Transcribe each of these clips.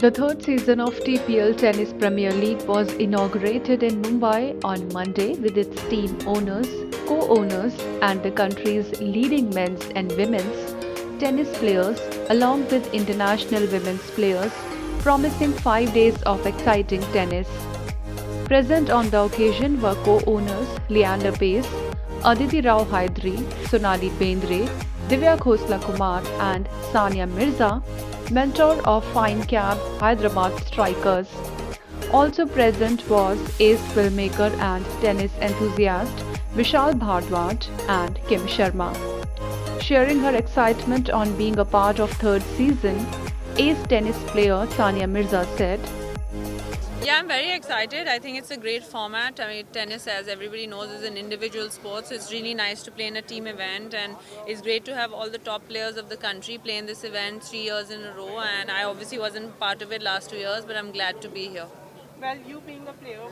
The third season of TPL Tennis Premier League was inaugurated in Mumbai on Monday with its team owners, co-owners and the country's leading men's and women's tennis players along with international women's players, promising 5 days of exciting tennis. Present on the occasion were co-owners Leander Paes, Aditi Rao Hydari, Sonali Bendre, Divya Khosla Kumar and Sania Mirza, mentor of Fine Cab Hyderabad strikers. Also present was ace filmmaker and tennis enthusiast Vishal Bhardwaj and Kim Sharma. Sharing her excitement on being a part of third season, ace tennis player Sania Mirza said, Yeah, I'm very excited. I think it's a great format. I mean, tennis, as everybody knows, is an individual sport, so it's really nice to play in a team event, and it's great to have all the top players of the country play in this event 3 years in a row. And I obviously wasn't part of it last 2 years, but I'm glad to be here. Well, you being a player,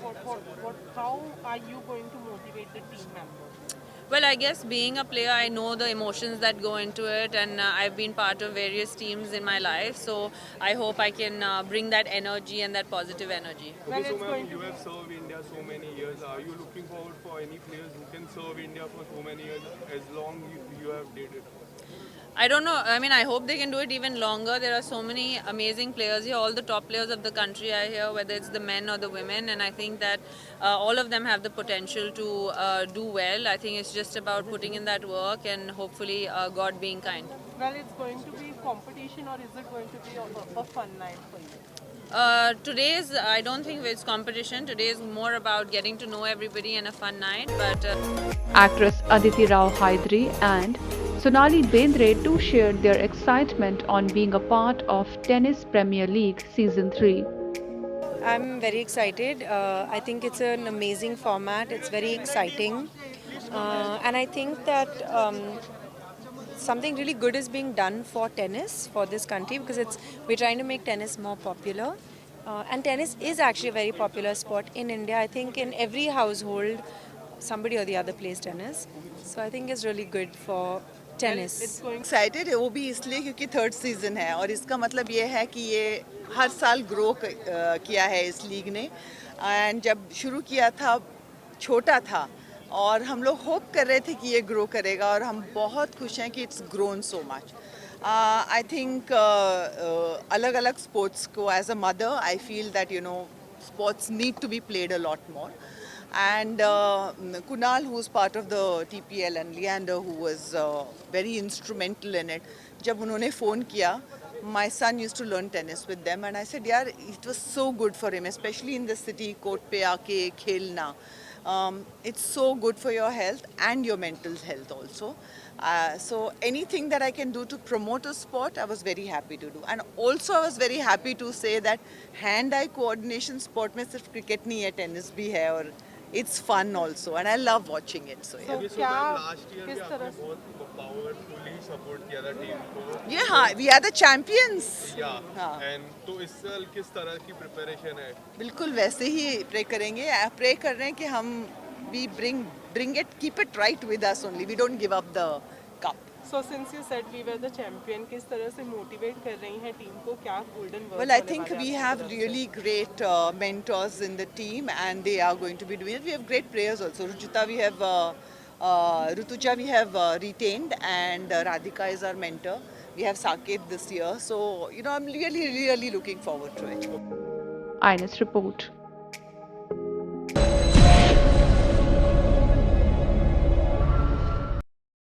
how are you going to motivate the team members? Well, I guess being a player, I know the emotions that go into it, and I've been part of various teams in my life, so I hope I can bring that energy and that positive energy. Well, Okay, so it's ma'am, going you to have served India so many years. Are you looking forward for any players who can serve India for so many years as long you have did it? I don't know. I mean, I hope they can do it even longer. There are so many amazing players here. All the top players of the country are here, whether it's the men or the women. And I think that all of them have the potential to do well. I think it's just about putting in that work and hopefully God being kind. well, it's going to be competition, or is it going to be a fun night for you? I don't think it's competition. Today is more about getting to know everybody and a fun night. But actress Aditi Rao Hydari and Sonali Bendre too shared their excitement on being a part of Tennis Premier League Season 3. I'm very excited. I think it's an amazing format. It's very exciting. And I think that something really good is being done for tennis for this country because we're trying to make tennis more popular. And tennis is actually a very popular sport in India. I think in every household, somebody or the other plays tennis. So I think it's really good for tennis. Excited है वो भी इसलिए क्योंकि third season है और इसका मतलब ये है कि ये हर साल ग्रो किया है इस लीग ने एंड जब शुरू किया था छोटा था और हम लोग होप कर रहे थे कि ये ग्रो करेगा और हम बहुत खुश हैं कि it's grown so much I think अलग अलग स्पोर्ट्स को as a mother I feel that you know sports need to be played a lot more. And Kunal, who's part of the TPL, and Leander, who was very instrumental in it, जब उन्होंने phone किया, my son used to learn tennis with them, and I said, यार, it was so good for him, especially in the city, court पे आके खेलना. It's so good for your health and your mental health also. So anything that I can do to promote a sport, I was very happy to do. And also I was very happy to say that hand-eye coordination sport में सिर्फ cricket नहीं है, tennis भी है और it's fun also. And I love watching it. So yeah. Okay, so ma'am, last year भी आपने बहुत powerfully support किया था टीम को. Yeah, हाँ, we are the champions. Yeah. हाँ. And तो इस साल किस तरह की preparation है? बिल्कुल वैसे ही प्रे करेंगे प्रे कर रहे हैं कि हम we bring it keep it right with us only we don't give up the cup. So since you said we were the champion, किस तरह से motivate कर रही हैं टीम को, क्या golden words Well, I होने think वाले we आपकी have तरफ से? really great mentors in the team and they are going to be doing it. We have great players also. Rujuta we have Rutuja we have retained and Radhika is our mentor. We have Saket this year. So, you know, I'm really looking forward to it. INS report.